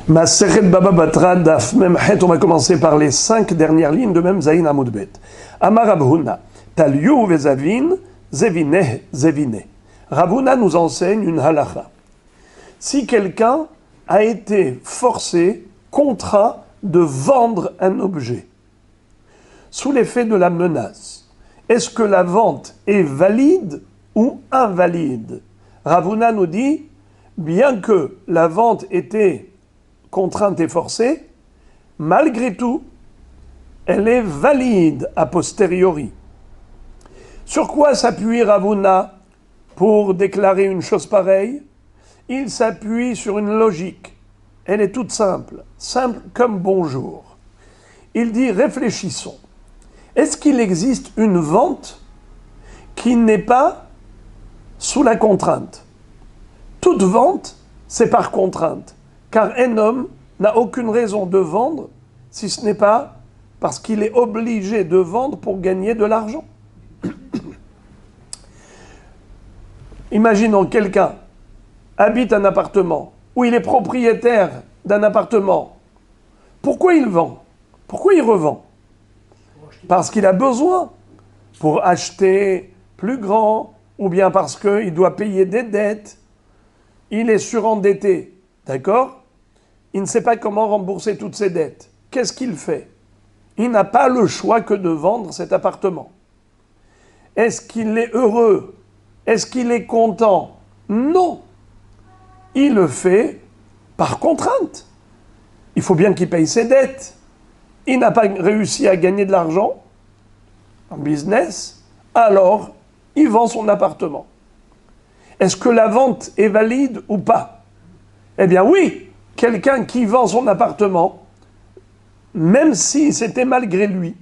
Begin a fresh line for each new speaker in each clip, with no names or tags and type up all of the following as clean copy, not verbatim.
Masechet Baba Batra Daf Memchet, on va commencer par les 5 dernières lignes de Mem Zayin Amud Bet. Amar Rav Huna, Taliou vezavin, zevineh, zevineh. Rav Huna nous enseigne une halacha. Si quelqu'un a été forcé, contraint de vendre un objet, sous l'effet de la menace, est-ce que la vente est valide ou invalide? Rav Huna nous dit, bien que la vente était contrainte et forcée, malgré tout, elle est valide a posteriori. Sur quoi s'appuie Rav Huna pour déclarer une chose pareille? Il s'appuie sur une logique. Elle est toute simple, simple comme bonjour. Il dit, réfléchissons. Est-ce qu'il existe une vente qui n'est pas sous la contrainte? Toute vente, c'est par contrainte. Car un homme n'a aucune raison de vendre si ce n'est pas parce qu'il est obligé de vendre pour gagner de l'argent. Imaginons quelqu'un habite un appartement ou il est propriétaire d'un appartement. Pourquoi il vend? Pourquoi il revend? Parce qu'il a besoin pour acheter plus grand ou bien parce qu'il doit payer des dettes. Il est surendetté, d'accord? Il ne sait pas comment rembourser toutes ses dettes. Qu'est-ce qu'il fait? Il n'a pas le choix que de vendre cet appartement. Est-ce qu'il est heureux? Est-ce qu'il est content? Non. Il le fait par contrainte. Il faut bien qu'il paye ses dettes. Il n'a pas réussi à gagner de l'argent en business, alors il vend son appartement. Est-ce que la vente est valide ou pas? Eh bien oui. Quelqu'un qui vend son appartement, même si c'était malgré lui,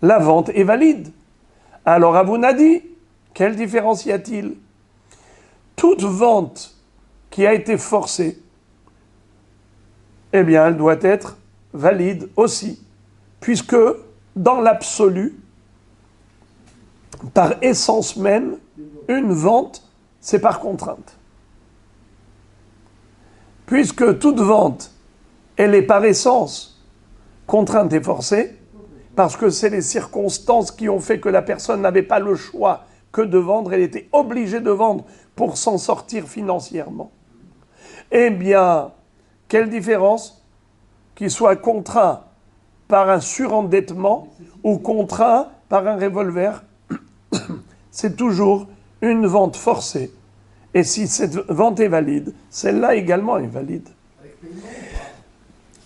la vente est valide. Alors Rav Huna dit, quelle différence y a-t-il? Toute vente qui a été forcée, eh bien elle doit être valide aussi, puisque dans l'absolu, par essence même, une vente, c'est par contrainte. Puisque toute vente, elle est par essence contrainte et forcée, parce que c'est les circonstances qui ont fait que la personne n'avait pas le choix que de vendre, elle était obligée de vendre pour s'en sortir financièrement. Eh bien, quelle différence qu'il soit contraint par un surendettement ou contraint par un revolver, c'est toujours une vente forcée. Et si cette vente est valide, celle-là également est valide.
Avec paiement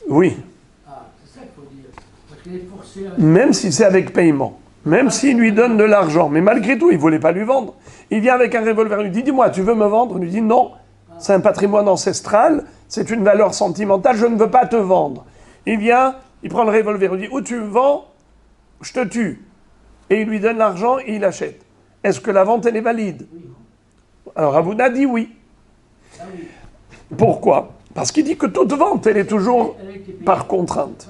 Oui.
Ah, c'est ça qu'il faut dire. Parce qu'il est forcé à...
Même si c'est avec paiement. Même s'il lui donne de l'argent. Mais malgré tout, il ne voulait pas lui vendre. Il vient avec un revolver, il lui dit, dis-moi, tu veux me vendre? Il lui dit, non, c'est un patrimoine ancestral, c'est une valeur sentimentale, je ne veux pas te vendre. Il vient, il prend le revolver, il dit, où tu me vends? Je te tue. Et il lui donne l'argent et il achète. Est-ce que la vente, elle est valide? Alors Rav Huna dit oui.
Ah oui.
Pourquoi? Parce qu'il dit que toute vente, elle est toujours par contrainte.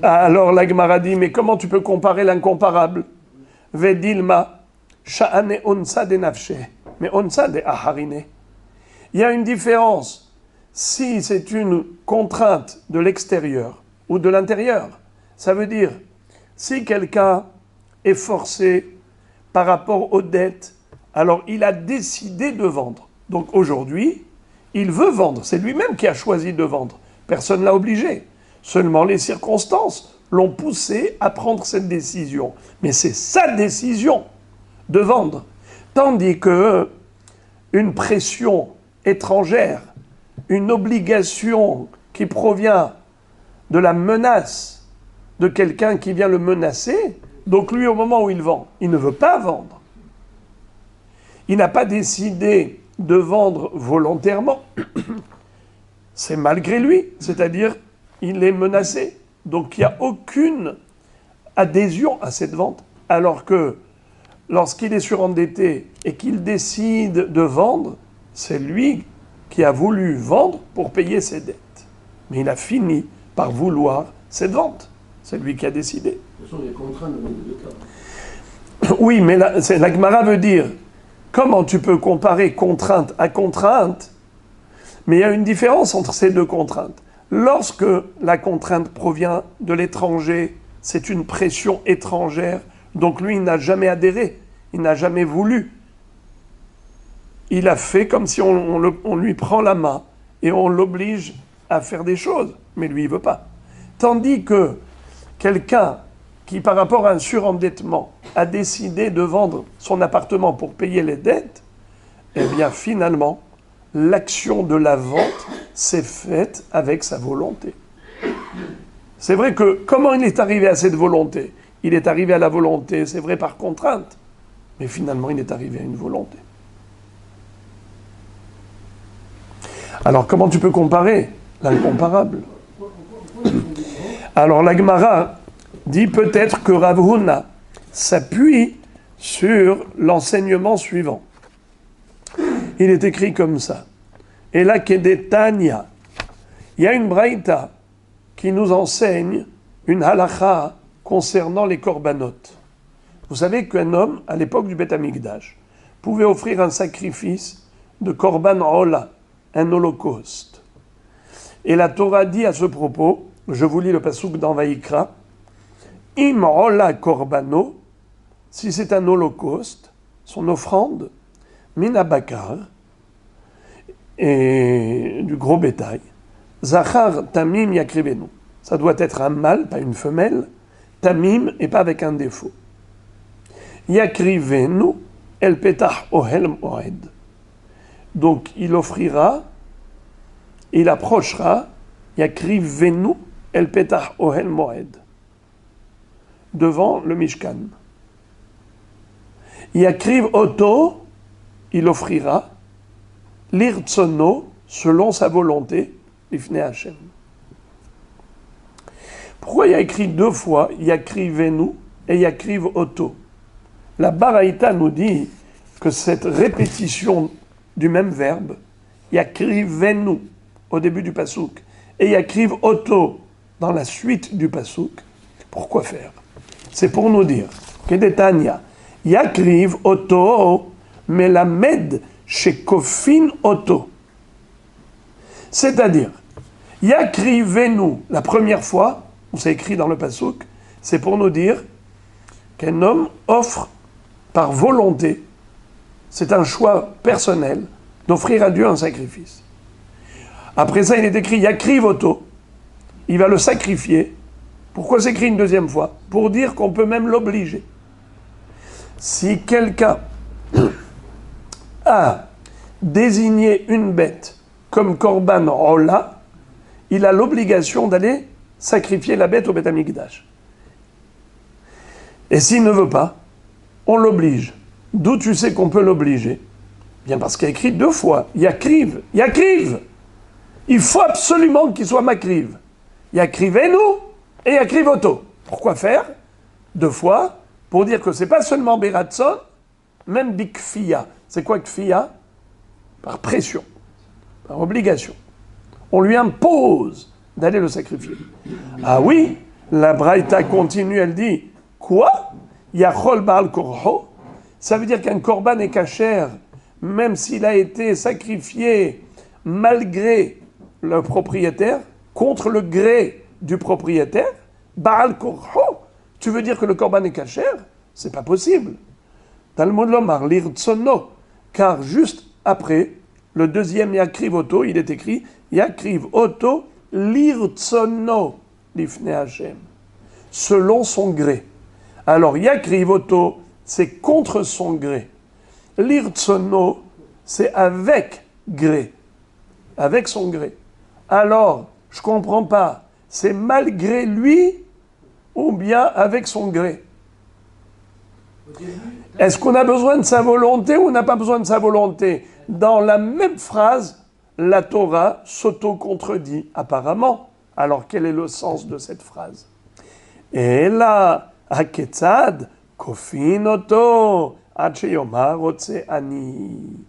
Alors la Gemara dit, mais comment tu peux comparer l'incomparable? Vedilma, sha'ane onsa de nafshe, mais onsa de aharine. Il y a une différence. Si c'est une contrainte de l'extérieur ou de l'intérieur, ça veut dire, si quelqu'un est forcé par rapport aux dettes, alors il a décidé de vendre. Donc aujourd'hui, il veut vendre. C'est lui-même qui a choisi de vendre. Personne ne l'a obligé. Seulement les circonstances l'ont poussé à prendre cette décision. Mais c'est sa décision de vendre. Tandis que une pression étrangère, une obligation qui provient de la menace de quelqu'un qui vient le menacer, donc lui au moment où il vend, il ne veut pas vendre. Il n'a pas décidé de vendre volontairement. C'est malgré lui, c'est-à-dire il est menacé. Donc il n'y a aucune adhésion à cette vente. Alors que lorsqu'il est surendetté et qu'il décide de vendre, c'est lui qui a voulu vendre pour payer ses dettes. Mais il a fini par vouloir cette vente. C'est lui qui a décidé.
De toute façon, il est contraint dans les deux cas.
Oui, mais la Gemara veut dire, comment tu peux comparer contrainte à contrainte? Mais il y a une différence entre ces deux contraintes. Lorsque la contrainte provient de l'étranger, c'est une pression étrangère, donc lui, il n'a jamais adhéré, il n'a jamais voulu. Il a fait comme si on lui prend la main et on l'oblige à faire des choses, mais lui, il ne veut pas. Tandis que quelqu'un qui, par rapport à un surendettement, a décidé de vendre son appartement pour payer les dettes, eh bien, finalement, l'action de la vente s'est faite avec sa volonté. C'est vrai que, comment il est arrivé à cette volonté? Il est arrivé à la volonté, c'est vrai, par contrainte, mais finalement, il est arrivé à une volonté. Alors, comment tu peux comparer l'incomparable? Alors, la Gemara dit peut-être que Rav Huna s'appuie sur l'enseignement suivant. Il est écrit comme ça. Et là, Kedetania, il y a une braïta qui nous enseigne une halakha concernant les korbanot. Vous savez qu'un homme, à l'époque du Beth Amikdash, pouvait offrir un sacrifice de korban ola, un holocauste. Et la Torah dit à ce propos, je vous lis le passouk dans Vaïkra, Im ola korbano, si c'est un holocauste, son offrande, mina bakar, et du gros bétail, zachar tamim yakrivenu. Ça doit être un mâle, pas une femelle, tamim et pas avec un défaut. Yakrivenu el petah ohel moed. Donc il offrira, il approchera, yakrivenu el petah ohel moed, devant le Mishkan. Yakriv oto, il offrira, l'irtsono, selon sa volonté, l'ifne Hashem. Pourquoi il y a écrit deux fois Yakrivenu et Yakriv oto? La Baraïta nous dit que cette répétition du même verbe, Yakrivenu, au début du pasouk, et Yakriv oto, dans la suite du pasouk, pourquoi faire? C'est pour nous dire, Kedetania, Yakriv oto, melamed shekofin oto. C'est-à-dire, Yakrivenu, la première fois, on s'est écrit dans le pasouk, c'est pour nous dire qu'un homme offre par volonté, c'est un choix personnel, d'offrir à Dieu un sacrifice. Après ça, il est écrit Yakriv oto, il va le sacrifier. Pourquoi c'est écrit une deuxième fois? Pour dire qu'on peut même l'obliger. Si quelqu'un a désigné une bête comme korban ola, il a l'obligation d'aller sacrifier la bête au Beth Amikdash. Et s'il ne veut pas, on l'oblige. D'où tu sais qu'on peut l'obliger? Bien parce qu'il y a écrit deux fois, Yakriv, Yakriv. Il faut absolument qu'il soit makriv. Yakrivenu et Yakriv oto. Pourquoi faire deux fois? Pour dire que c'est pas seulement Beratson, même Bikfia. C'est quoi Kfia? Par pression, par obligation. On lui impose d'aller le sacrifier. Ah oui, la Braïta continue, elle dit, quoi? Yachol Baal Korho. Ça veut dire qu'un korban est cachère, même s'il a été sacrifié malgré le propriétaire, contre le gré du propriétaire. Baal Korho. Tu veux dire que le korban est cachère? C'est pas possible. Talmud Lomar, l'irtsono. Car juste après, le deuxième Yakriv oto, il est écrit Yakriv oto l'irtsono l'ifne Hashem. Selon son gré. Alors Yakriv oto, c'est contre son gré. L'irtsono, c'est avec gré. Avec son gré. Alors, je comprends pas. C'est malgré lui ou bien avec son gré? Est-ce qu'on a besoin de sa volonté ou on n'a pas besoin de sa volonté? Dans la même phrase, la Torah s'auto-contredit apparemment. Alors quel est le sens de cette phrase? Et là, Haketzad, Kofinoto, Acheyomar Ani.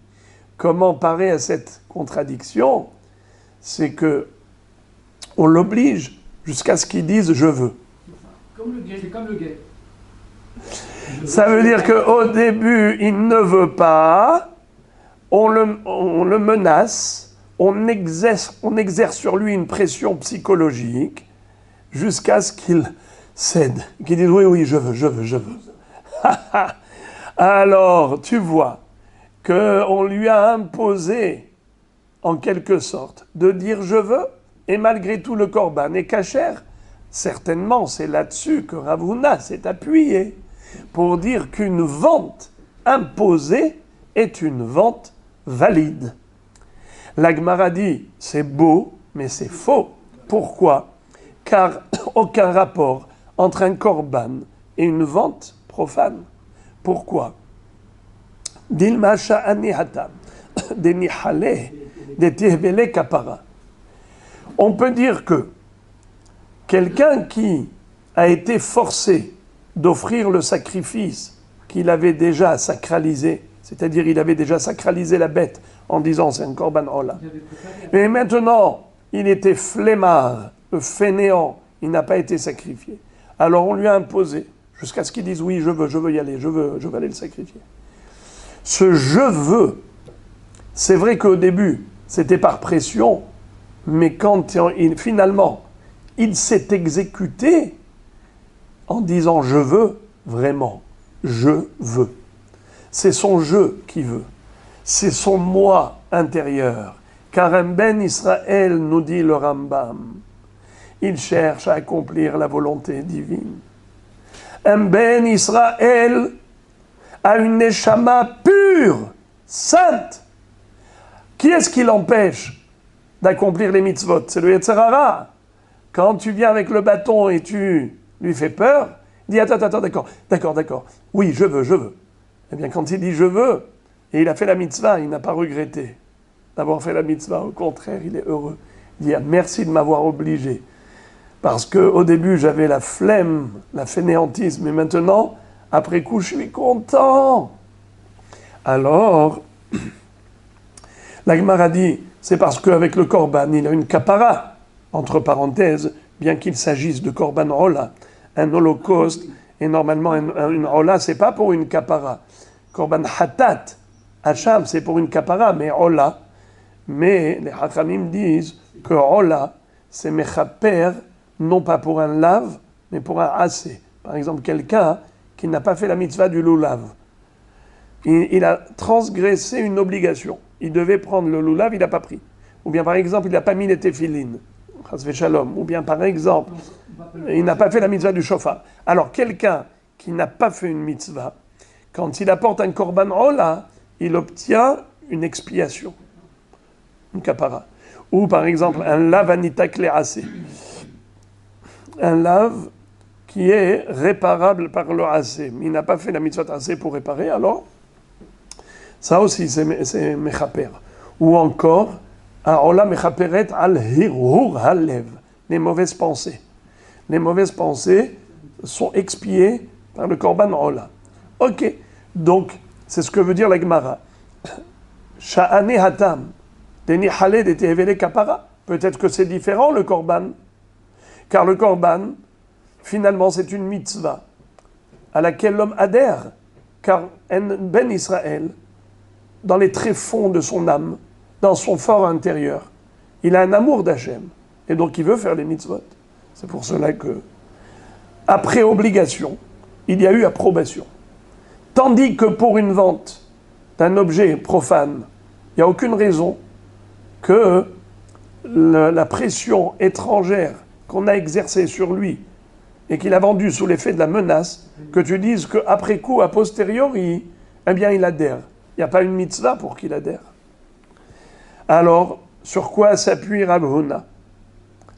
Comment parer à cette contradiction? C'est que on l'oblige jusqu'à ce qu'il dise je veux.
C'est comme le gay.
Ça veut dire qu'au début, il ne veut pas, on le menace, on exerce sur lui une pression psychologique jusqu'à ce qu'il cède, qu'il dise oui, oui, je veux. Alors, tu vois qu'on lui a imposé, en quelque sorte, de dire je veux, et malgré tout le korban est cachère. Certainement, c'est là-dessus que Rav Huna s'est appuyé pour dire qu'une vente imposée est une vente valide. La Gemara dit, c'est beau, mais c'est faux. Pourquoi ? Car aucun rapport entre un korban et une vente profane. Pourquoi ? Dilma sha'ani hatam, denihale, detihvele kapara. On peut dire que quelqu'un qui a été forcé d'offrir le sacrifice qu'il avait déjà sacralisé, c'est-à-dire il avait déjà sacralisé la bête en disant c'est un korban ola. Mais maintenant, il était flemmard, fainéant, il n'a pas été sacrifié. Alors on lui a imposé, jusqu'à ce qu'il dise oui, je veux y aller, je veux aller le sacrifier. Ce je veux, c'est vrai qu'au début, c'était par pression, mais quand finalement, il s'est exécuté en disant je veux, vraiment, je veux. C'est son je qui veut. C'est son moi intérieur. Car un ben Israël, nous dit le Rambam, il cherche à accomplir la volonté divine. Un ben Israël a une neshama pure, sainte. Qui est-ce qui l'empêche d'accomplir les mitzvot ? C'est le Yetzer Hara. Quand tu viens avec le bâton et tu lui fais peur, il dit attends, d'accord. Oui, je veux. Eh bien, quand il dit je veux, et il a fait la mitzvah, il n'a pas regretté d'avoir fait la mitzvah. Au contraire, il est heureux. Il dit merci de m'avoir obligé. Parce qu'au début, j'avais la flemme, la fainéantise, mais maintenant, après coup, je suis content. Alors, la Gemara dit, c'est parce qu'avec le korban, il a une kapara, entre parenthèses, bien qu'il s'agisse de korban ola, un holocauste, et normalement, une ola, c'est pas pour une kapara. Korban hatat, hacham, c'est pour une kapara, mais ola. Mais les hachamim disent que ola, c'est mechaper, non pas pour un lave, mais pour un assez. Par exemple, quelqu'un qui n'a pas fait la mitzvah du loulav. Il a transgressé une obligation. Il devait prendre le loulav, il n'a pas pris. Ou bien, par exemple, il n'a pas mis les téphilines. Ou bien, par exemple, il n'a pas fait la mitzvah du shofar. Alors, quelqu'un qui n'a pas fait une mitzvah, quand il apporte un korban ola, il obtient une expiation, une kapara. Ou, par exemple, un lav anitak le'aseh. Un lave qui est réparable par le assez. Il n'a pas fait la mitzvah assez pour réparer, alors ça aussi c'est mechaper. Ou encore, Ola mechaperet al hirhur halev, les mauvaises pensées. Les mauvaises pensées sont expiées par le korban Ola. Ok, donc c'est ce que veut dire la Gemara. Sha'ane hatam, deni haled et tehevele kapara. Peut-être que c'est différent le korban. Car le korban, finalement, c'est une mitzvah à laquelle l'homme adhère. Car un ben Israël, dans les tréfonds de son âme, dans son fort intérieur, il a un amour d'Hachem. Et donc il veut faire les mitzvot. C'est pour cela que, après obligation, il y a eu approbation. Tandis que pour une vente d'un objet profane, il n'y a aucune raison que la pression étrangère qu'on a exercée sur lui et qu'il a vendu sous l'effet de la menace, que tu dises qu'après coup, a posteriori, eh bien il adhère. Il n'y a pas une mitzvah pour qu'il adhère. Alors, sur quoi s'appuie Rav Huna ?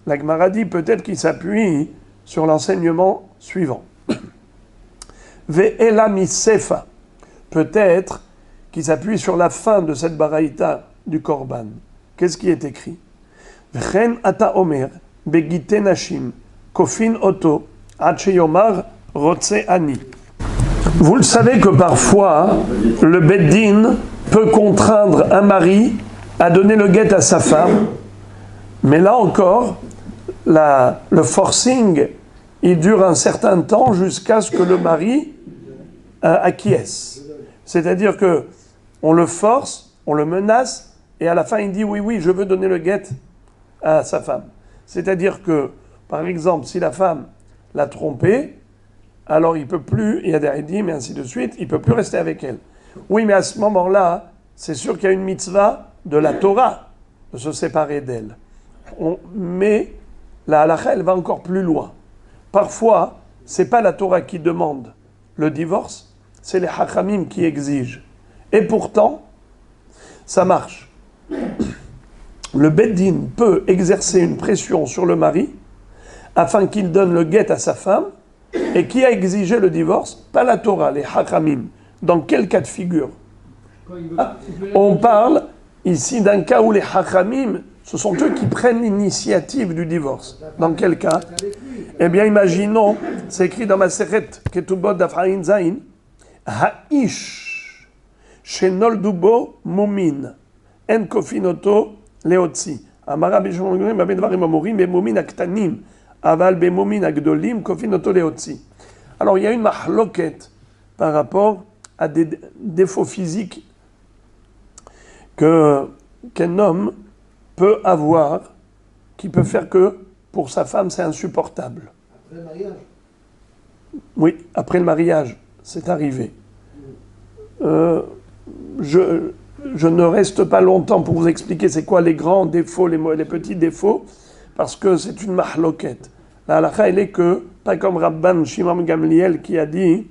La Gemara dit peut-être qu'il s'appuie sur l'enseignement suivant. Ve'ela misefa. Peut-être qu'il s'appuie sur la fin de cette baraïta du korban. Qu'est-ce qui est écrit ? V'chen ata omer begite nashim kofin oto ad sheyomar rotse ani. Vous le savez que parfois, le beddin peut contraindre un mari à donner le guet à sa femme, mais là encore, le forcing, il dure un certain temps jusqu'à ce que le mari acquiesce. C'est-à-dire que on le force, on le menace, et à la fin il dit oui, je veux donner le guet à sa femme. C'est-à-dire que, par exemple, si la femme l'a trompé, alors il ne peut plus, il y a des ridim et ainsi de suite, il ne peut plus rester avec elle. Oui, mais à ce moment-là, c'est sûr qu'il y a une mitzvah de la Torah de se séparer d'elle. Mais la halakha, elle va encore plus loin. Parfois, ce n'est pas la Torah qui demande le divorce, c'est les hachamim qui exigent. Et pourtant, ça marche. Le Beddin peut exercer une pression sur le mari afin qu'il donne le guet à sa femme. Et qui a exigé le divorce? Pas la Torah, les hachamim. Dans quel cas de figure? On parle ici d'un cas où les hachamim, ce sont eux qui prennent l'initiative du divorce. Dans quel cas? Eh bien, imaginons, c'est écrit dans ma Masechet Ketubot Daf Ayin Zayin, Ha'ish shenoldubo mumin en kofinoto leotzi. Amara b'shomrim b'dvarim amorim b'mumin aktanim aval b'mumin agdolim kofinoto leotzi. Alors, il y a une mahloket par rapport à des défauts physiques qu'un homme peut avoir, qui peut faire que pour sa femme c'est insupportable.
Après le mariage?
Oui, après le mariage, c'est arrivé. Je ne reste pas longtemps pour vous expliquer c'est quoi les grands défauts, les petits défauts, parce que c'est une mahloket. La halakha, elle est que, pas comme Rabban Shimon Gamliel qui a dit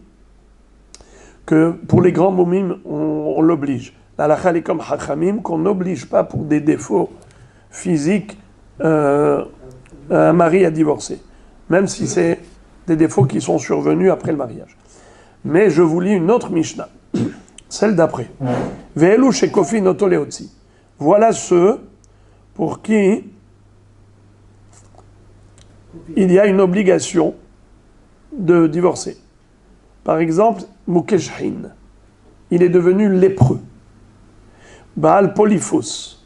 que pour les grands moumim, on l'oblige. La halakha, elle est comme Hachamim, qu'on n'oblige pas pour des défauts physiques un mari à divorcer, même si c'est des défauts qui sont survenus après le mariage. Mais je vous lis une autre Mishnah, celle d'après. Ve'elu shekofi noto leotzi. Voilà ceux pour qui il y a une obligation de divorcer. Par exemple, Mukeshhin, il est devenu lépreux. Baal Polyphos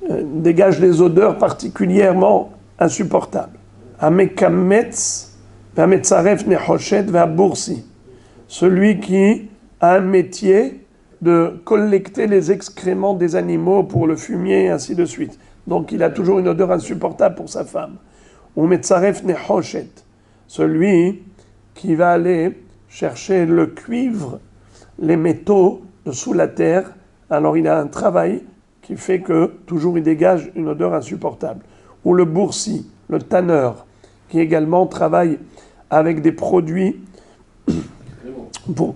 dégage des odeurs particulièrement insupportables. Amekametz, Vametzaref Nehoshet, Vaboursi, celui qui a un métier de collecter les excréments des animaux pour le fumier et ainsi de suite. Donc il a toujours une odeur insupportable pour sa femme. Ou Metzaref Nehoshet, celui qui va aller chercher le cuivre, les métaux de sous la terre. Alors il a un travail qui fait que toujours il dégage une odeur insupportable. Ou le boursi, le tanneur, qui également travaille avec des produits,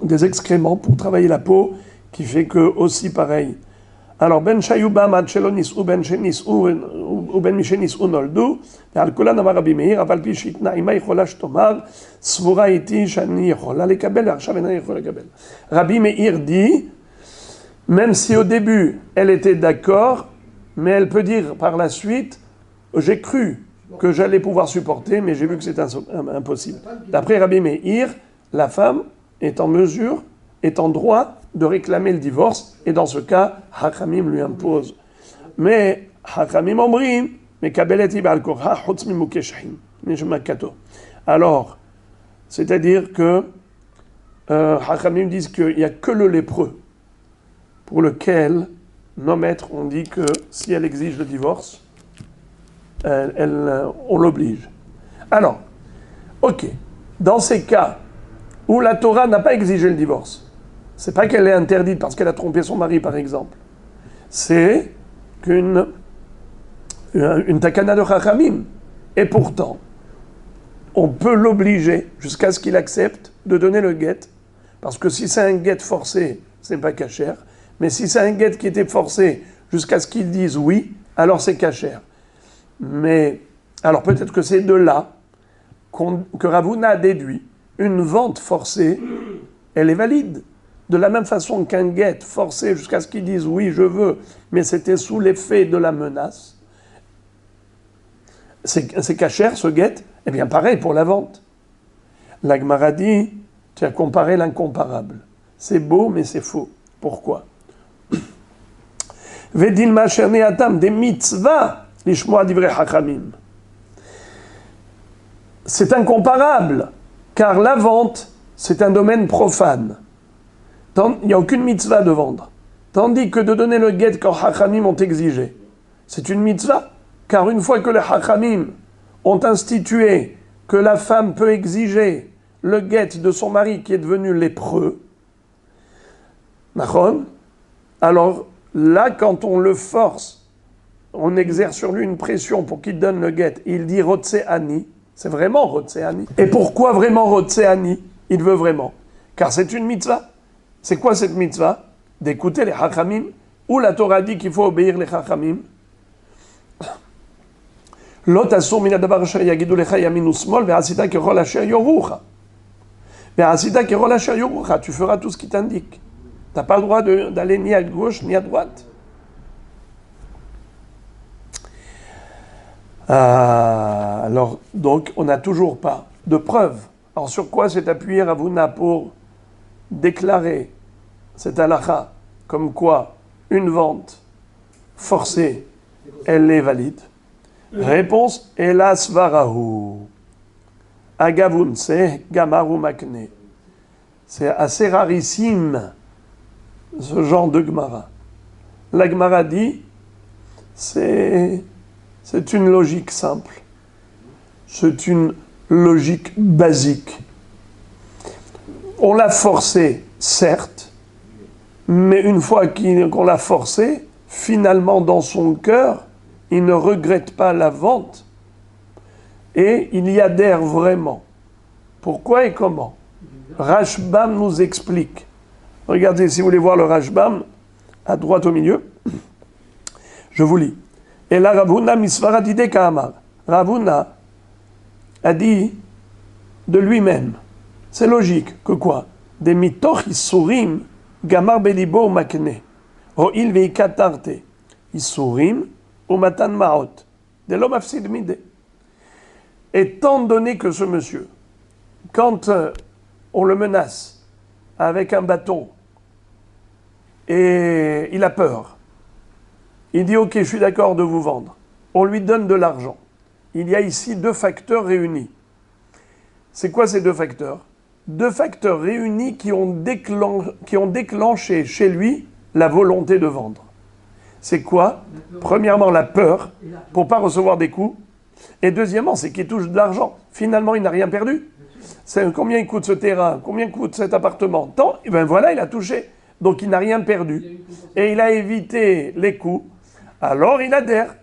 des excréments pour travailler la peau, qui fait que aussi pareil. Alors ben shayuba matchelonis ou ben shenis ou ben mishenis ou noldu, al kulan amar Rabbi Meir, aval pi shitna ima yichola shtomar, svura iti shani yichola lekabel, arshav ena yichola lekabel. Rabbi Meir dit, même si au début elle était d'accord, mais elle peut dire par la suite, j'ai cru que j'allais pouvoir supporter, mais j'ai vu que c'est impossible. D'après Rabbi Meir, la femme est en mesure, est en droit de réclamer le divorce, et dans ce cas, Hachamim lui impose. Mais Hachamim omrim, mais kabeleti ba'al korha chutz mimukeshhin, nishmakato. Alors, c'est-à-dire que Hachamim disent qu'il n'y a que le lépreux pour lequel nos maîtres ont dit que si elle exige le divorce, on l'oblige. Alors, ok, dans ces cas où la Torah n'a pas exigé le divorce, c'est pas qu'elle est interdite parce qu'elle a trompé son mari, par exemple. C'est une takana de Chachamim. Et pourtant, on peut l'obliger, jusqu'à ce qu'il accepte, de donner le guet. Parce que si c'est un guet forcé, c'est pas cachère. Mais si c'est un guet qui était forcé jusqu'à ce qu'ils disent oui, alors c'est cachère. Mais, alors peut-être que c'est de là que Ravuna a déduit. Une vente forcée, elle est valide. De la même façon qu'un guet forcé jusqu'à ce qu'ils disent oui, je veux, mais c'était sous l'effet de la menace, c'est cachère ce guet, eh bien pareil pour la vente. La Gemara dit, tu as comparé l'incomparable. C'est beau, mais c'est faux. Pourquoi? Vedil ma'asher ne'atam des mitzvah lishmoa divrei hachamim. C'est incomparable, car la vente, c'est un domaine profane. Il n'y a aucune mitzvah de vendre. Tandis que de donner le guet quand Hachamim ont exigé, c'est une mitzvah. Car une fois que les Hachamim ont institué que la femme peut exiger le guet de son mari qui est devenu lépreux, alors là, quand on le force, on exerce sur lui une pression pour qu'il donne le guet, il dit Rotseani, c'est vraiment Rotseani. Et pourquoi vraiment Rotseani? Il veut vraiment. Car c'est une mitzvah. C'est quoi cette mitzvah? D'écouter les Chachamim, où la Torah dit qu'il faut obéir les Chachamim. Lot asur min hadavar asher yagidu lecha yamin usmol ve'asita kechol asher yorucha. Ve'asita kechol asher yorucha. Tu feras tout ce qui t'indique. Tu n'as pas le droit d'aller ni à gauche ni à droite. Alors, donc, on n'a toujours pas de preuve. Alors, sur quoi s'est appuyé Ravuna pour déclarer cette halakha comme quoi une vente forcée, elle est valide? Réponse, Elas varahu. Agavun, c'est gamaru makne. C'est assez rarissime, ce genre de Gemara. La Gemara dit, c'est une logique simple. C'est une logique basique. On l'a forcé, certes, mais une fois qu'on l'a forcé, finalement dans son cœur, il ne regrette pas la vente et il y adhère vraiment. Pourquoi et comment? Rashbam nous explique. Regardez, si vous voulez voir le Rashbam, à droite au milieu, je vous lis. Et là, Ravuna misvaradide ka'amar. Ravuna a dit de lui-même, c'est logique, que quoi? Des mitoch isurim gamar belibo makne. Ho'il veikatarte. Isurim ou matan maot. De l'homme afsid mide. Étant donné que ce monsieur, quand on le menace avec un bâton et il a peur, il dit ok, je suis d'accord de vous vendre, on lui donne de l'argent. Il y a ici deux facteurs réunis. C'est quoi ces deux facteurs? Deux facteurs réunis qui ont déclenché chez lui la volonté de vendre. C'est quoi? Premièrement, la peur pour ne pas recevoir des coups. Et deuxièmement, c'est qu'il touche de l'argent. Finalement, il n'a rien perdu. C'est combien il coûte ce terrain? Combien coûte cet appartement? Tant, et ben voilà, il a touché. Donc il n'a rien perdu. Et il a évité les coups. Alors il adhère.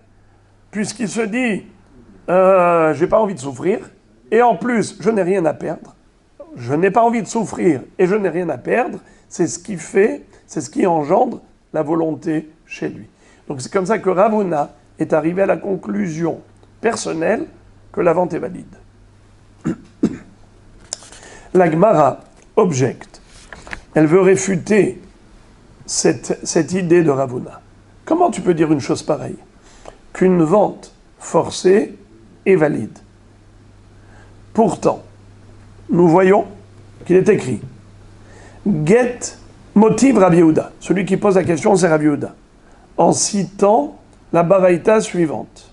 Puisqu'il se dit, je n'ai pas envie de souffrir. Et en plus, je n'ai rien à perdre. Je n'ai pas envie de souffrir et je n'ai rien à perdre. C'est ce qui fait, c'est ce qui engendre la volonté chez lui. Donc c'est comme ça que Ravuna est arrivé à la conclusion personnelle que la vente est valide. La Gemara objecte. Elle veut réfuter cette idée de Ravuna. Comment tu peux dire une chose pareille? Qu'une vente forcée est valide. Pourtant, nous voyons qu'il est écrit Get motive Rabbi Yehuda. Celui qui pose la question, c'est Rabbi Yehuda. En citant la baraïta suivante.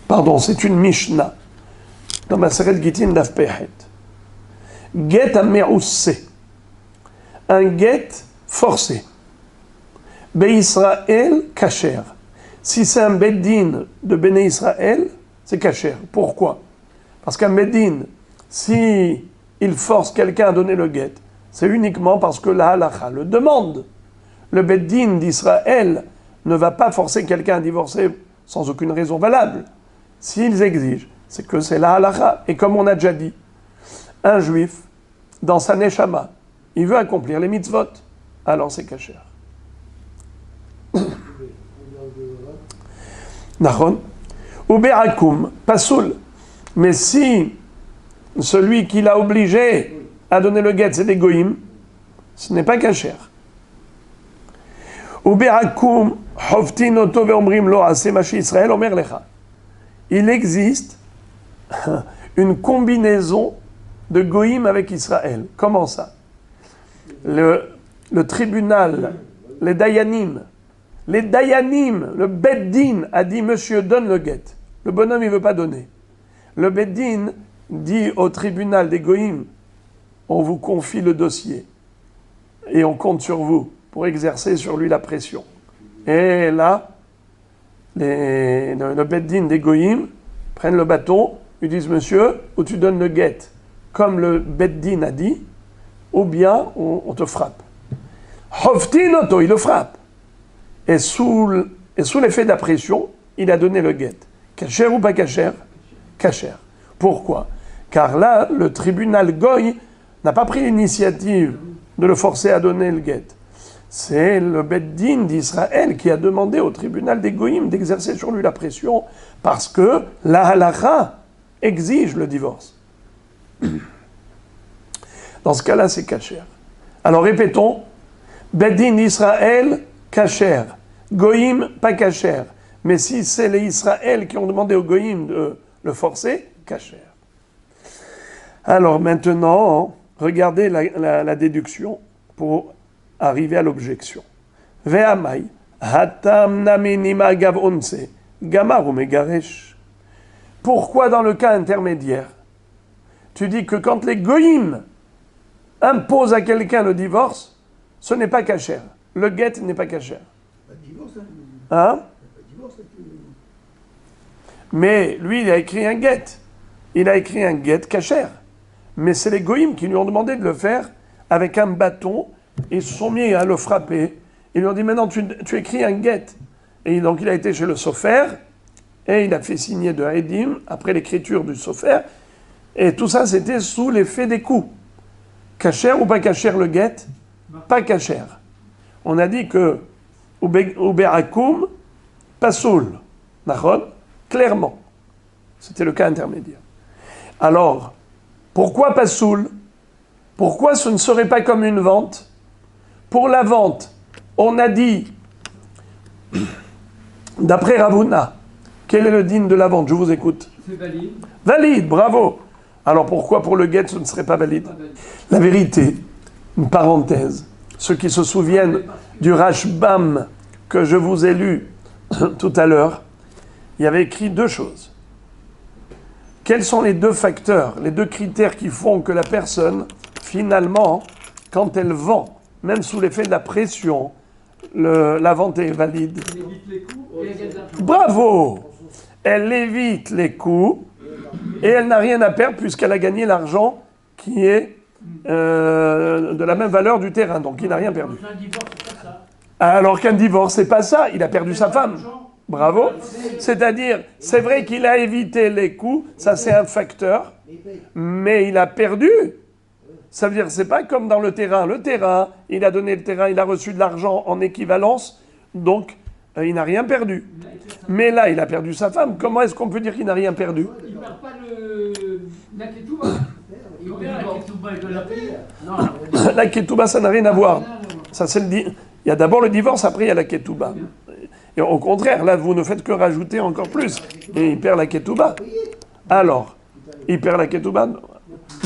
Pardon, c'est une Mishnah. Dans Maseret Gitin Daf Pehet. Get ameroussé. Un get forcé. Be'Israël kasher. Si c'est un beddin de Béné Israël, c'est kasher. Pourquoi? Parce qu'un beddin, si il force quelqu'un à donner le get, c'est uniquement parce que la halakha le demande. Le beddin d'Israël ne va pas forcer quelqu'un à divorcer sans aucune raison valable. S'ils exigent, c'est que c'est la halakha. Et comme on a déjà dit, un juif, dans sa neshama, il veut accomplir les mitzvot, alors c'est kasher. Nachon. Ou berakum, pasoul. Mais si celui qui l'a obligé à donner le guet, c'est des goïms, ce n'est pas kasher. Ou berakum, hoftin oto veomrim lo ase machi Israël omer lecha. Il existe une combinaison de goïm avec Israël. Comment ça? Le tribunal, les dayanim, le beddin a dit monsieur donne le guet. Le bonhomme il veut pas donner. Le beddin dit au tribunal des goïm on vous confie le dossier et on compte sur vous pour exercer sur lui la pression. Et là, le Beddin des Goïm prennent le bâton, lui disent monsieur, ou tu donnes le guet, comme le Beddin a dit, ou bien on te frappe. Hoftin Oto, il le frappe. Et sous l'effet de la pression, il a donné le guet. Kacher ou pas kacher? Kacher. Pourquoi? Car là, le tribunal Goy n'a pas pris l'initiative de le forcer à donner le guet. C'est le Beddin d'Israël qui a demandé au tribunal des Goïm d'exercer sur lui la pression parce que la halakha exige le divorce. Dans ce cas-là, c'est kasher. Alors répétons, Beddin d'Israël, kasher. Goïm, pas kasher. Mais si c'est les Israël qui ont demandé aux Goïm de le forcer, kasher. Alors maintenant, regardez la déduction pour arriver à l'objection. Ve'amai, hatam naminima gav onse, gamar ou megaresh. Pourquoi dans le cas intermédiaire, tu dis que quand les goïm imposent à quelqu'un le divorce, ce n'est pas kasher. Le guet n'est pas kasher. Hein? Mais lui, il a écrit un guet. Il a écrit un guet kasher. Mais c'est les goïm qui lui ont demandé de le faire avec un bâton. Ils se sont mis à le frapper. Ils lui ont dit, maintenant tu écris un guet. Et donc il a été chez le sofer, et il a fait signer de Haïdim, après l'écriture du sofer. Et tout ça, c'était sous l'effet des coups. Kasher ou pas kasher le guet? Pas kasher. On a dit que Uberakum, pasoul. Nachon, clairement. C'était le cas intermédiaire. Alors, pourquoi pasoul? Pourquoi ce ne serait pas comme une vente? Pour la vente, on a dit, d'après Ravuna, quel est le din de la vente? Je vous écoute.
C'est valide.
Valide, bravo. Alors pourquoi pour le guet ce ne serait pas valide? La vérité, une parenthèse, ceux qui se souviennent du Rashbam que je vous ai lu tout à l'heure, il y avait écrit deux choses. Quels sont les deux facteurs, les deux critères qui font que la personne, finalement, quand elle vend, même sous l'effet de la pression, la vente est valide?
Elle évite les coups et elle gagne de l'argent.
Bravo! Elle évite les coûts et elle n'a rien à perdre puisqu'elle a gagné l'argent qui est de la même valeur du terrain. Donc il n'a rien perdu.
Un divorce, c'est pas ça.
Alors qu'un divorce, c'est pas ça. Il a perdu sa femme. Bravo. C'est-à-dire, c'est vrai qu'il a évité les coûts, ça c'est un facteur, mais il a perdu. Ça veut dire, c'est pas comme dans le terrain. Le terrain, il a donné le terrain, il a reçu de l'argent en équivalence, donc il n'a rien perdu. Mais là, il a perdu sa femme. Comment est-ce qu'on peut dire qu'il n'a rien perdu?
Il ne perd pas la ketouba. Il perd la ketouba, il doit la payer. Non.
La ketouba, ça n'a rien à voir. Ça, c'est il y a d'abord le divorce, après il y a la ketouba. Et au contraire, là, vous ne faites que rajouter encore plus. Et il perd la ketouba. Alors, il perd la ketouba.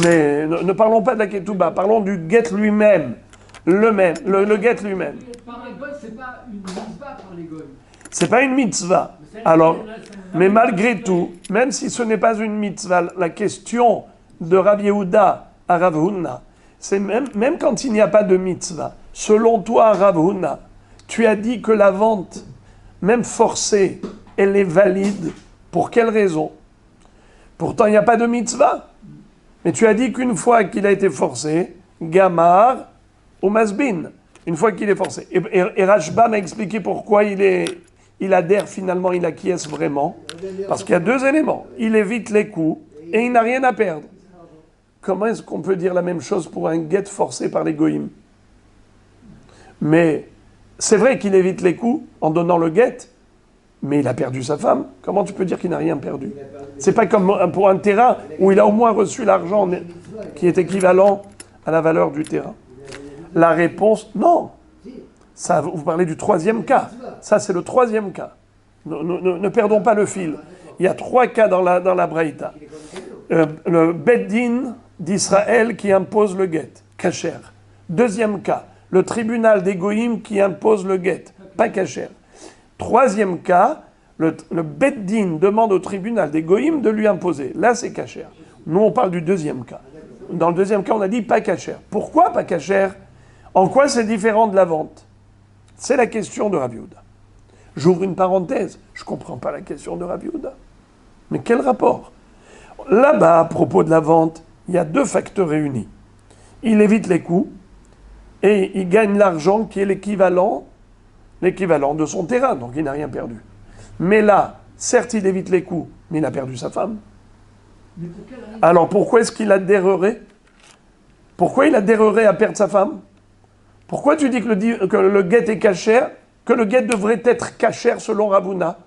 Mais ne parlons pas de la ketouba, parlons du guet lui-même. Le guet lui-même.
Par les goy, c'est pas une mitzvah par les goy.
C'est pas une mitzvah. Alors, mais malgré tout, même si ce n'est pas une mitzvah, la question de Rav Yehuda à Rav Huna, c'est même quand il n'y a pas de mitzvah, selon toi, Rav Huna, tu as dit que la vente, même forcée, elle est valide. Pour quelle raison? Pourtant, il n'y a pas de mitzvah. Mais tu as dit qu'une fois qu'il a été forcé, Gamar ou Masbin, une fois qu'il est forcé. Et Rashba m'a expliqué pourquoi il adhère finalement, il acquiesce vraiment. Parce qu'il y a deux éléments. Il évite les coups et il n'a rien à perdre. Comment est-ce qu'on peut dire la même chose pour un guet forcé par les goïms? Mais c'est vrai qu'il évite les coups en donnant le guet, mais il a perdu sa femme. Comment tu peux dire qu'il n'a rien perdu? C'est pas comme pour un terrain où il a au moins reçu l'argent qui est équivalent à la valeur du terrain. La réponse, non. Ça, vous parlez du troisième cas. Ça, c'est le troisième cas. Ne perdons pas le fil. Il y a trois cas dans la Braïta. Le Beddin d'Israël qui impose le guet, kasher. Deuxième cas, le tribunal des goïm qui impose le guet, pas kasher. Troisième cas, le Beddin demande au tribunal des goïm de lui imposer. Là, c'est kasher. Nous, on parle du deuxième cas. Dans le deuxième cas, on a dit pas cachère. Pourquoi pas cachère? En quoi c'est différent de la vente? C'est la question de Rav Yehuda. J'ouvre une parenthèse. Je ne comprends pas la question de Rav Yehuda. Mais quel rapport? Là-bas, à propos de la vente, il y a deux facteurs réunis. Il évite les coûts et il gagne l'argent qui est l'équivalent de son terrain. Donc il n'a rien perdu. Mais là, certes, il évite les coûts, mais il a perdu sa femme. Alors pourquoi est-ce qu'il adhérerait? Pourquoi il adhérerait à perdre sa femme? Pourquoi tu dis que le guet est cachère, que le guet devrait être cachère selon Ravuna?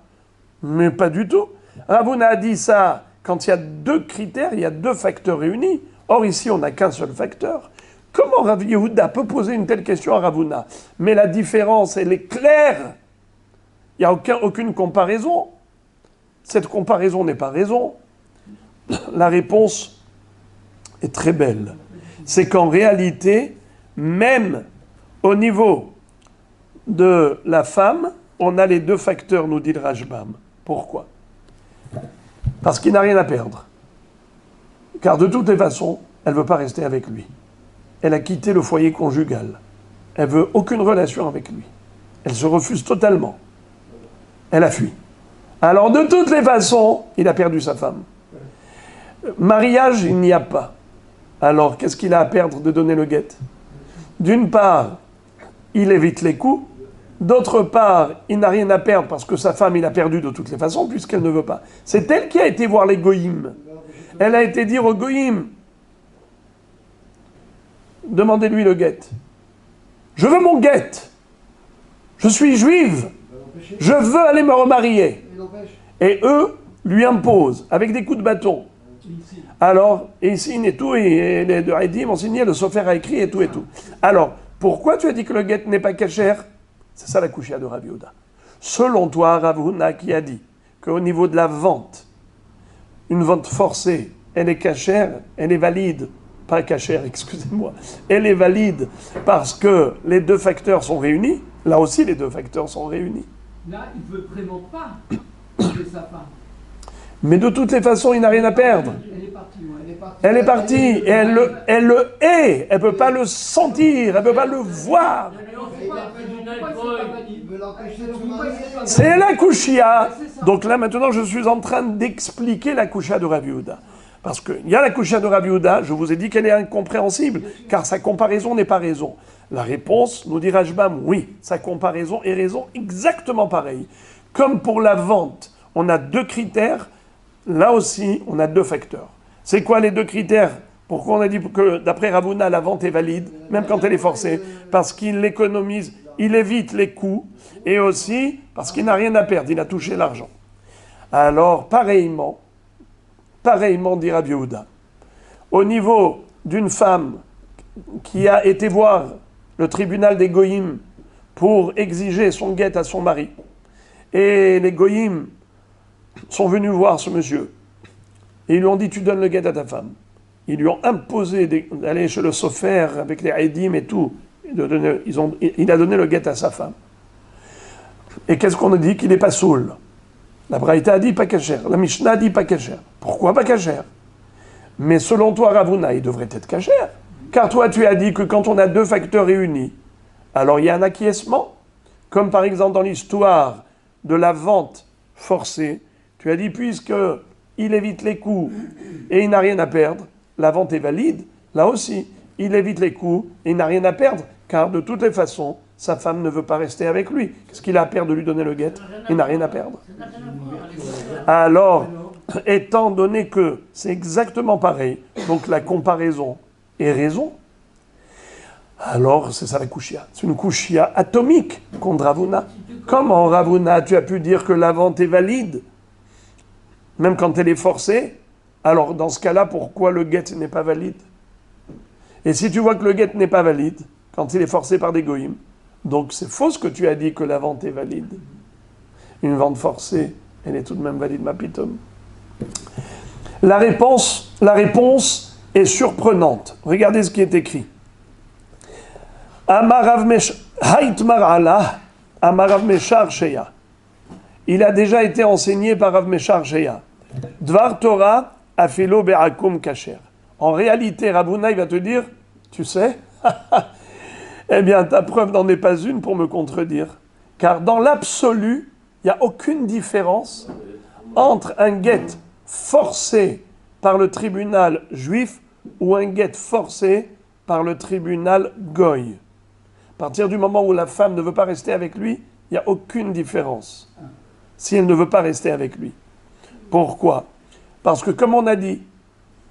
Mais pas du tout. Ravuna a dit ça quand il y a deux critères, il y a deux facteurs réunis. Or ici, on n'a qu'un seul facteur. Comment Rav Yehuda peut poser une telle question à Ravuna? Mais la différence, elle est claire. Il n'y a aucune comparaison. Cette comparaison n'est pas raison. La réponse est très belle. C'est qu'en réalité, même au niveau de la femme, on a les deux facteurs, nous dit le Rashbam. Pourquoi? Parce qu'il n'a rien à perdre. Car de toutes les façons, elle ne veut pas rester avec lui. Elle a quitté le foyer conjugal. Elle ne veut aucune relation avec lui. Elle se refuse totalement. Elle a fui. Alors de toutes les façons, il a perdu sa femme. Mariage, il n'y a pas. Alors qu'est-ce qu'il a à perdre de donner le guet? D'une part, il évite les coups. D'autre part, il n'a rien à perdre parce que sa femme, il a perdu de toutes les façons puisqu'elle ne veut pas. C'est elle qui a été voir les goïms. Elle a été dire aux goïms, demandez-lui le guet. Je veux mon guet. Je suis juive. Je veux aller me remarier. Et eux lui imposent avec des coups de bâton. Alors, et il signe et tout, et les deux Haïdim ont signé, le Sofer a écrit et tout et tout. Alors, pourquoi tu as dit que le guet n'est pas cachère? C'est ça la couchia de Rav Yehuda. Selon toi, Rav Huna qui a dit qu'au niveau de la vente, une vente forcée, elle est cachère, elle est valide, pas cachère, excusez-moi, elle est valide parce que les deux facteurs sont réunis. Là aussi, les deux facteurs sont réunis.
Là, il ne veut vraiment pas tuer sa femme.
Mais de toutes les façons, il n'a rien à perdre.
Elle est partie, ouais.
Elle est partie et elle le hait. Elle ne peut pas le sentir, elle ne peut pas le voir. C'est la couchia. Donc là, maintenant, je suis en train d'expliquer la couchia de Rav Yehuda. Parce qu'il y a la couchia de Rav Yehuda, je vous ai dit qu'elle est incompréhensible, car sa comparaison n'est pas raison. La réponse, nous dit Rashbam, oui, sa comparaison est raison exactement pareille. Comme pour la vente, on a deux critères, là aussi, on a deux facteurs. C'est quoi les deux critères? Pourquoi on a dit que, d'après Ravuna, la vente est valide, même quand elle est forcée? Parce qu'il économise, il évite les coûts, et aussi parce qu'il n'a rien à perdre, il a touché l'argent. Alors, pareillement, dit Rav Yehuda, au niveau d'une femme qui a été voir le tribunal des Goïm pour exiger son guet à son mari, et les Goïm sont venus voir ce monsieur, et ils lui ont dit, tu donnes le guet à ta femme. Ils lui ont imposé d'aller chez le Sofer avec les Haïdim et tout. Il a donné le guet à sa femme. Et qu'est-ce qu'on a dit? Qu'il n'est pas saoul. La Braïta a dit pas cachère. La Mishnah a dit pas cachère. Pourquoi pas cachère? Mais selon toi, Ravuna, il devrait être cachère. Car toi, tu as dit que quand on a deux facteurs réunis, alors il y a un acquiescement. Comme par exemple dans l'histoire de la vente forcée, tu as dit puisque il évite les coûts et il n'a rien à perdre, la vente est valide. Là aussi, il évite les coûts et il n'a rien à perdre, car de toutes les façons, sa femme ne veut pas rester avec lui. Qu'est-ce qu'il a à perdre de lui donner le guet? Il n'a rien à perdre. Alors, étant donné que c'est exactement pareil, donc la comparaison est raison, alors c'est ça la couchia. C'est une couchia atomique contre Ravuna. Comment, Ravuna, tu as pu dire que la vente est valide, même quand elle est forcée? Alors, dans ce cas-là, pourquoi le guet n'est pas valide? Et si tu vois que le guet n'est pas valide, quand il est forcé par des goïms, donc c'est faux ce que tu as dit que la vente est valide. Une vente forcée, elle est tout de même valide, ma pitom. La réponse est surprenante. Regardez ce qui est écrit. Amarav Meshar Sheya. Il a déjà été enseigné par Rav Meshar Sheya. Dvar Torah afilo be'akum kasher. En réalité, Rav Huna, il va te dire, tu sais, eh bien, ta preuve n'en est pas une pour me contredire. Car dans l'absolu, il n'y a aucune différence entre un guet forcé par le tribunal juif ou un guet forcé par le tribunal goy. À partir du moment où la femme ne veut pas rester avec lui, il n'y a aucune différence. Si elle ne veut pas rester avec lui. Pourquoi ? Parce que comme on a dit,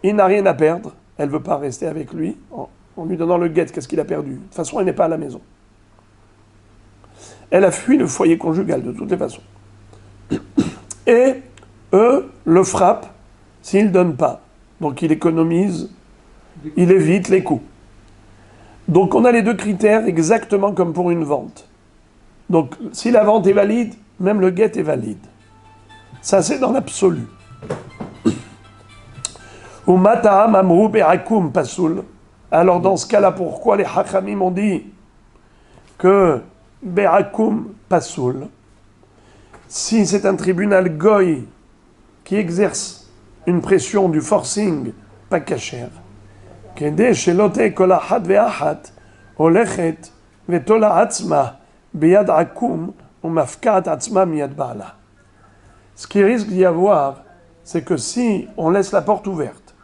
il n'a rien à perdre, elle ne veut pas rester avec lui. En lui donnant le guet, qu'est-ce qu'il a perdu ? De toute façon, elle n'est pas à la maison. Elle a fui le foyer conjugal, de toutes les façons. Et eux le frappent s'il ne donne pas. Donc il économise, il évite les coûts. Donc on a les deux critères exactement comme pour une vente. Donc si la vente est valide, même le guet est valide. Ça c'est dans l'absolu. Ou mata'am amrou be'akum pasoul. Alors dans ce cas-là, pourquoi les hachamim ont dit que be'akum pasoul, si c'est un tribunal goy qui exerce une pression du forcing, pas cachère, כדי שלא תהיה כל אחת ואחת הולכת ותולה עצמה ביד עקום ומפקעת עצמה מיד בעלה. Ce qui risque d'y avoir, c'est que si on laisse la porte ouverte,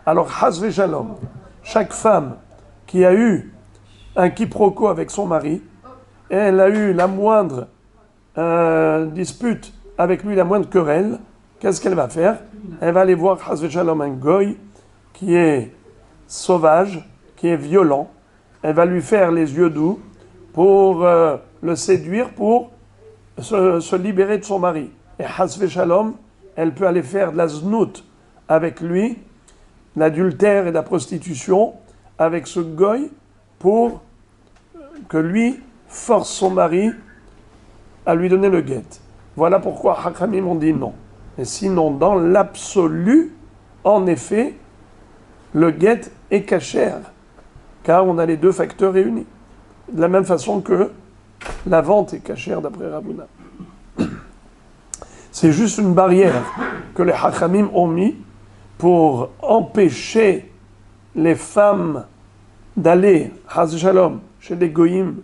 alors chas v'shalom, chaque femme qui a eu un quiproquo avec son mari, et elle a eu la moindre dispute avec lui, la moindre querelle, qu'est-ce qu'elle va faire ? Elle va aller voir chas v'shalom un goy qui est sauvage, qui est violent. Elle va lui faire les yeux doux pour le séduire, pour se libérer de son mari. Et Has Shalom, elle peut aller faire de la znout avec lui, l'adultère et la prostitution avec ce goy pour que lui force son mari à lui donner le guet. Voilà pourquoi Hakamim ont dit non. Et sinon, dans l'absolu, en effet, le guet est cachère, car on a les deux facteurs réunis. De la même façon que la vente est cachère d'après Rav Huna. C'est juste une barrière que les Hachamim ont mis pour empêcher les femmes d'aller, Chas Shalom, chez les Goïm,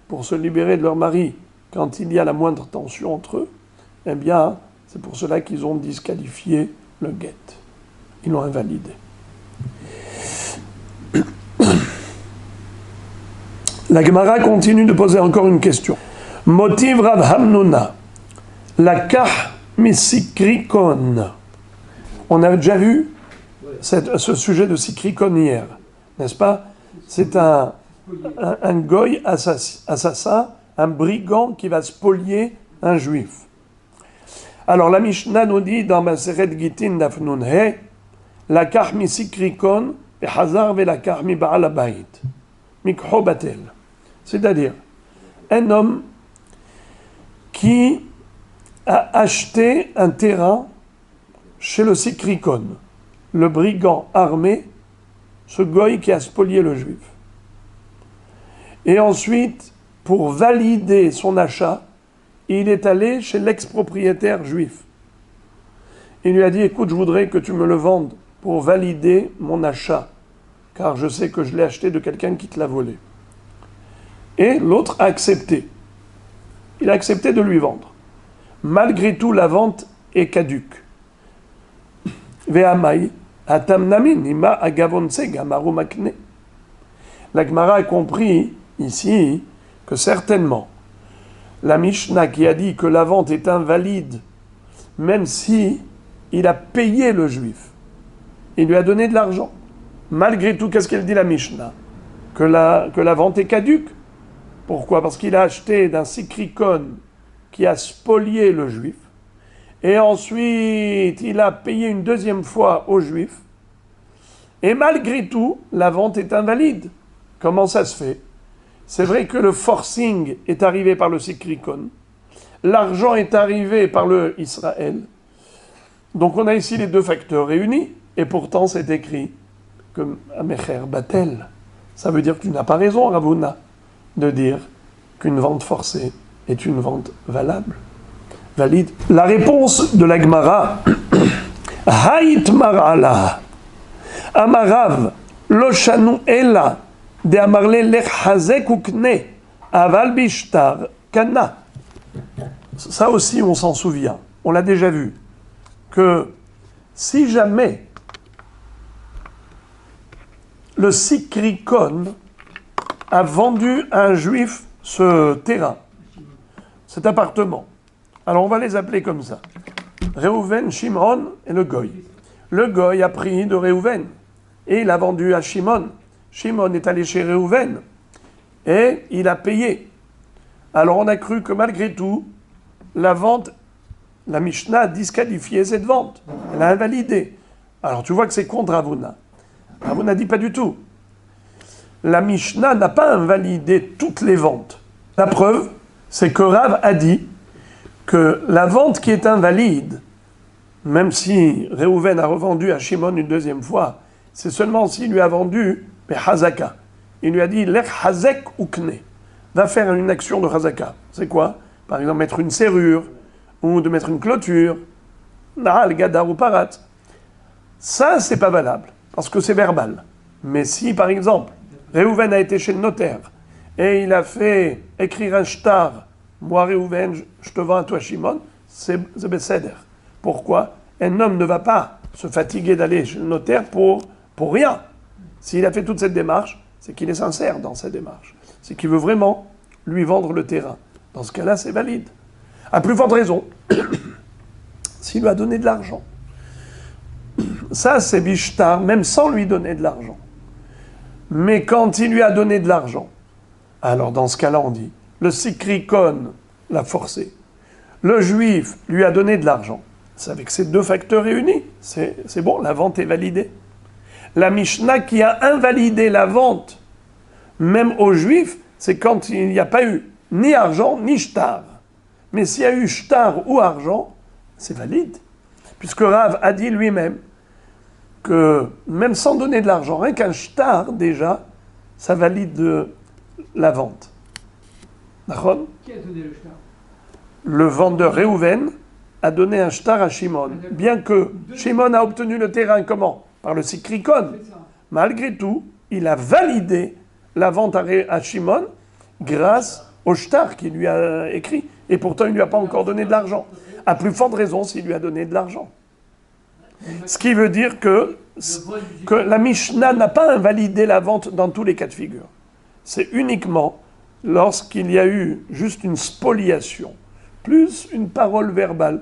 pour se libérer de leur mari quand il y a la moindre tension entre eux. Eh bien, c'est pour cela qu'ils ont disqualifié le guet. Ils l'ont invalidé. La Gemara continue de poser encore une question. Motiv Rav Hamnuna, la kah misikrikon. On avait déjà vu ce sujet de sikrikon hier, n'est-ce pas ? C'est un goy assassin, un brigand qui va spolier un juif. Alors la Mishnah nous dit dans Maseret Gitin Daf Nun He, la kah misikrikon et hazar ve la kah mi ba'al habayit. Mikho batel. C'est-à-dire, un homme qui a acheté un terrain chez le Sikrikon, le brigand armé, ce goy qui a spolié le juif. Et ensuite, pour valider son achat, il est allé chez l'ex-propriétaire juif. Il lui a dit, écoute, je voudrais que tu me le vendes pour valider mon achat, car je sais que je l'ai acheté de quelqu'un qui te l'a volé. Et l'autre a accepté. Il a accepté de lui vendre. Malgré tout, la vente est caduque. Ve'amai atam namin ima agavonse gamaru makne. La Gemara a compris ici que certainement la Mishnah qui a dit que la vente est invalide, même si il a payé le juif, il lui a donné de l'argent. Malgré tout, qu'est-ce qu'elle dit la Mishnah ? Que la vente est caduque. Pourquoi ? Parce qu'il a acheté d'un sikrikon qui a spolié le juif, et ensuite il a payé une deuxième fois au juif, et malgré tout, la vente est invalide. Comment ça se fait ? C'est vrai que le forcing est arrivé par le sikrikon, l'argent est arrivé par le Israël, donc on a ici les deux facteurs réunis, et pourtant c'est écrit que Amecher Batel, ça veut dire que tu n'as pas raison, Rav Huna, de dire qu'une vente forcée est une vente valable, valide. La réponse de la Gemara, Haït mar'ala, Amarav, lo shanu ela, de amarle lech hazek ukne, aval bishtar kana. Ça aussi, on s'en souvient. On l'a déjà vu. Que si jamais le Sikrikon a vendu à un juif ce terrain, cet appartement, alors on va les appeler comme ça. Réhouven, Shimon et le Goy. Le Goy a pris de Réhouven et il a vendu à Shimon. Shimon est allé chez Réhouven et il a payé. Alors on a cru que malgré tout, la vente, la Mishnah a disqualifié cette vente. Elle a invalidé. Alors tu vois que c'est contre Ravuna. Ravuna dit pas du tout. La Mishnah n'a pas invalidé toutes les ventes. La preuve, c'est que Rav a dit que la vente qui est invalide, même si Réhouven a revendu à Shimon une deuxième fois, c'est seulement s'il lui a vendu Hazaka. Il lui a dit Lech Hazek Ukne. Va faire une action de Hazaka. C'est quoi? Par exemple, mettre une serrure, ou de mettre une clôture, Nahal, Gadar ou Parat. Ça, c'est pas valable, parce que c'est verbal. Mais si, par exemple, Réhouven a été chez le notaire, et il a fait écrire un shtar, moi Réhouven, je te vends à toi Shimon, c'est Besséder. Pourquoi? Un homme ne va pas se fatiguer d'aller chez le notaire pour rien. S'il a fait toute cette démarche, c'est qu'il est sincère dans cette démarche. C'est qu'il veut vraiment lui vendre le terrain. Dans ce cas-là, c'est valide. À plus forte raison, s'il lui a donné de l'argent. Ça, c'est Bishtar, même sans lui donner de l'argent. Mais quand il lui a donné de l'argent, alors dans ce cas-là, on dit, le Sikrikon l'a forcé. Le Juif lui a donné de l'argent. C'est avec ces deux facteurs réunis. C'est bon, la vente est validée. La Mishnah qui a invalidé la vente, même aux Juifs, c'est quand il n'y a pas eu ni argent, ni shtar. Mais s'il y a eu shtar ou argent, c'est valide. Puisque Rav a dit lui-même que même sans donner de l'argent, rien qu'un shtar, déjà, ça valide la vente. D'accord ?
Qui a donné le shtar?
Le vendeur Réhouven a donné un shtar à Shimon. Bien que Shimon a obtenu le terrain, comment? Par le Sikrikon. Malgré tout, il a validé la vente à Shimon grâce au shtar qu'il lui a écrit. Et pourtant, il ne lui a pas encore donné de l'argent. À plus forte raison s'il lui a donné de l'argent. Ce qui veut dire que la Mishnah n'a pas invalidé la vente dans tous les cas de figure. C'est uniquement lorsqu'il y a eu juste une spoliation, plus une parole verbale,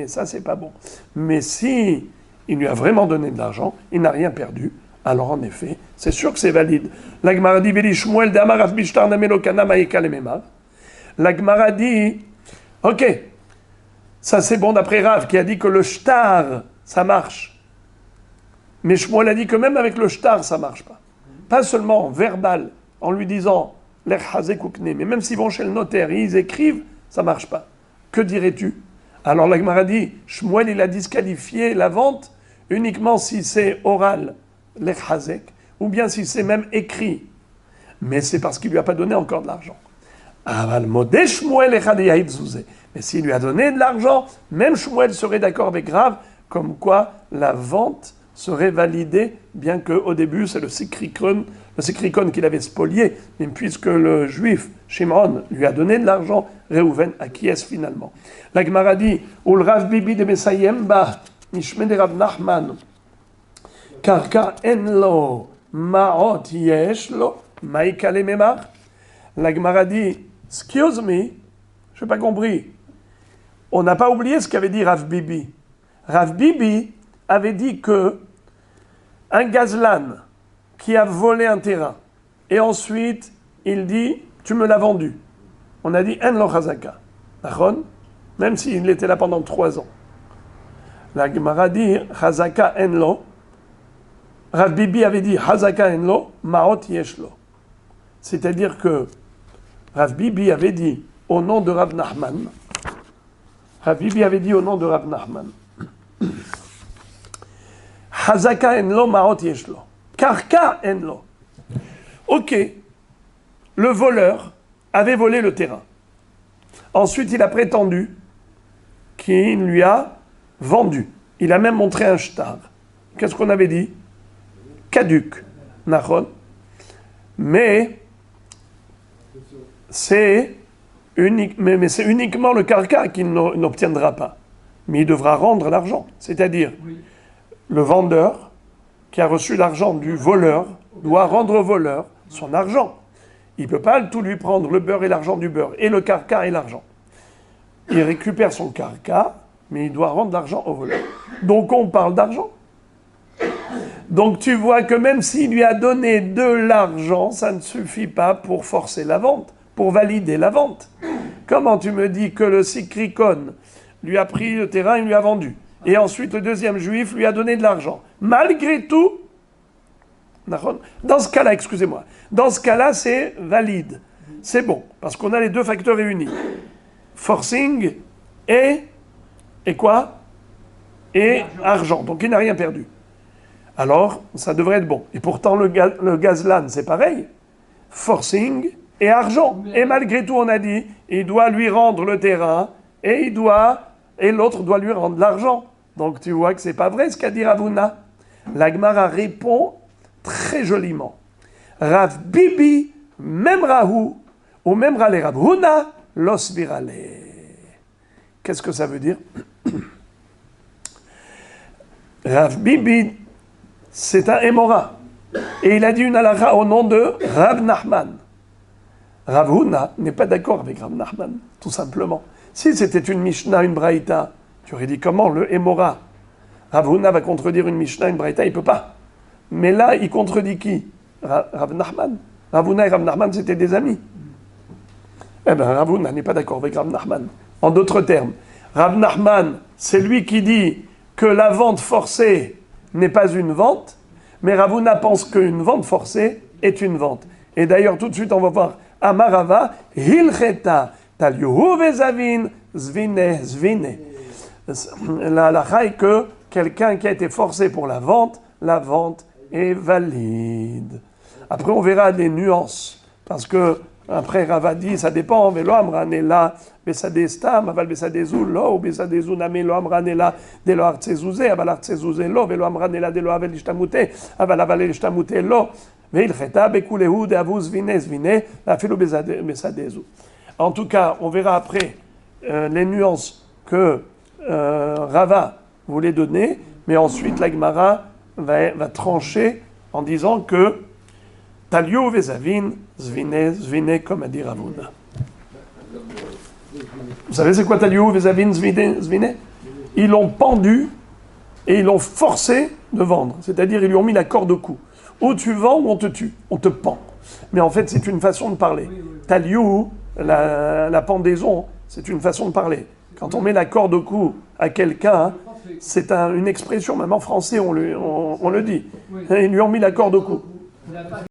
ça c'est pas bon. Mais si il lui a vraiment donné de l'argent, il n'a rien perdu, alors en effet, c'est sûr que c'est valide. La Gemara dit, la Gemara dit, ok, ça c'est bon d'après Rav, qui a dit que le shtar, ça marche. Mais Shmuel a dit que même avec le shtar, ça marche pas. Pas seulement verbal, en lui disant, mais même s'ils vont chez le notaire et ils écrivent, ça marche pas. Que dirais-tu? Alors la Gemara dit, Shmuel il a disqualifié la vente uniquement si c'est oral, l'echazek, ou bien si c'est même écrit. Mais c'est parce qu'il lui a pas donné encore de l'argent. Mais s'il lui a donné de l'argent, même Shmuel serait d'accord avec Rav, comme quoi la vente serait validée, bien qu'au début c'est le Sikrikon qu'il avait spolié, mais puisque le juif Shimon lui a donné de l'argent, Réhouven acquiesce finalement. La Gemara dit, Ul Rav Bibi de Mesayem ba Mishme de Rav Nachman, Karka enlo maot yeshlo maïkale memar. La Gemara dit, excuse me, je n'ai pas compris. On n'a pas oublié ce qu'avait dit Rav Bibi. Rav Bibi avait dit que un gazlan qui a volé un terrain, et ensuite il dit, tu me l'as vendu. On a dit, en lo chazaka. Même s'il était là pendant 3 ans. La Gemara dit, chazaka en lo. Rav Bibi avait dit, chazaka en lo, maot yeshlo. C'est-à-dire que Rav Bibi avait dit, au nom de Rav Nachman, Rav Bibi avait dit au nom de Rav Nachman, Hazaka en lo maot yeshlo. Karka en lo. Ok, le voleur avait volé le terrain. Ensuite, il a prétendu qu'il lui a vendu. Il a même montré un shtar. Qu'est-ce qu'on avait dit? caduque. Nachon. Mais c'est uniquement le carca qui n'obtiendra pas. Mais il devra rendre l'argent. C'est-à-dire, le vendeur qui a reçu l'argent du voleur doit rendre au voleur son argent. Il ne peut pas tout lui prendre, le beurre et l'argent du beurre, et le carca et l'argent. Il récupère son carca, mais il doit rendre l'argent au voleur. Donc on parle d'argent. Donc tu vois que même s'il lui a donné de l'argent, ça ne suffit pas pour forcer la vente, pour valider la vente. Comment tu me dis que le sikrikon lui a pris le terrain et lui a vendu, et ensuite le deuxième juif lui a donné de l'argent? Malgré tout, dans ce cas-là, excusez-moi, dans ce cas-là, c'est valide. C'est bon, parce qu'on a les deux facteurs réunis. Forcing et quoi? Et argent. Donc il n'a rien perdu. Alors, ça devrait être bon. Et pourtant, le gazlan, c'est pareil. Forcing et argent. Et malgré tout, on a dit, il doit lui rendre le terrain et l'autre doit lui rendre l'argent. Donc tu vois que c'est pas vrai ce qu'a dit Ravuna. La Gemara répond très joliment. Rav Bibi, même Rahou, ou même Rale Rav Huna, los virale. Qu'est-ce que ça veut dire? Rav Bibi, c'est un Émora. Et il a dit une halakha au nom de Rav Nachman. Rav Huna n'est pas d'accord avec Rav Nachman, tout simplement. Si c'était une Mishnah, une Braïta, tu aurais dit comment le Émora? Rav Huna va contredire une Mishnah, une Braïta, il ne peut pas. Mais là, il contredit qui? Rav Nachman. Rav Huna et Rav Nachman, c'était des amis. Eh bien, Rav Huna n'est pas d'accord avec Rav Nachman. En d'autres termes, Rav Nachman, c'est lui qui dit que la vente forcée n'est pas une vente, mais Rav Huna pense qu'une vente forcée est une vente. Et d'ailleurs, tout de suite, on va voir Amarava, Hilcheta, Talyohu vezavin, Zvine, Zvine. La halakha est que quelqu'un qui a été forcé pour la vente est valide. Après, on verra les nuances, parce que après Rava dit, ça dépend, mais lo amranela, besadestam, aval besadezou, lo, besadezou name lo amranela, de lo artsezouze, aval artsezouze lo, velo amranela, de lo avel ishtamute, aval ishtamute lo, veilcheta, bekulehu, de avuz vine, zvine, la filo besadezou. En tout cas, on verra après les nuances que Rava voulait donner, mais ensuite la Gemara va trancher en disant que Talio vezavin, zvine, comme a dit Ravuna. Vous savez c'est quoi Talio vezavin, zvine? Ils l'ont pendu et ils l'ont forcé de vendre. C'est-à-dire ils lui ont mis la corde au cou. Ou tu vends ou on te tue, on te pend. Mais en fait c'est une façon de parler. Talio, la pendaison, c'est une façon de parler. Quand on met la corde au cou à quelqu'un, c'est une expression, même en français on le dit. Ils lui ont mis la corde au cou.